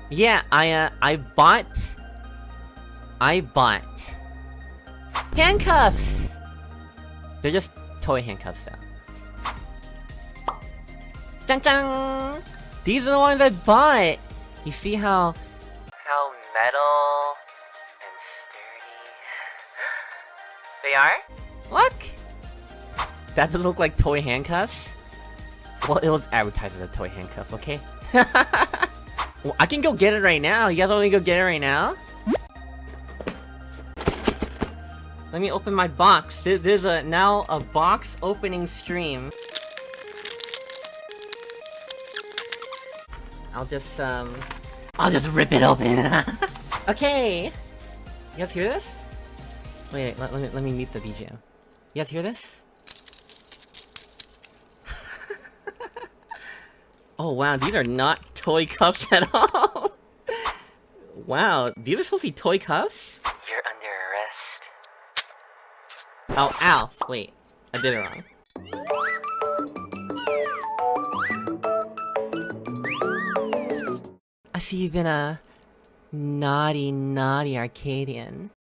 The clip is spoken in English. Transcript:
Yeah, I bought handcuffs! They're just toy handcuffs though. Dun dun! These are the ones I bought! You see how metal and sturdy they are? Look! That doesn't look like toy handcuffs? Well, it was advertised as a toy handcuff, okay? Well, I can go get it right now. You guys want me to go get it right now? Let me open my box. There's now a box opening stream. I'll just rip it open. Okay. You guys hear this? Wait, let me mute the BGM. You guys hear this? Oh wow, these are not toy cuffs at all. Wow, these are supposed to be toy cuffs? You're under arrest. Oh, ow! Wait, I did it wrong. I see you've been a naughty Arcadian.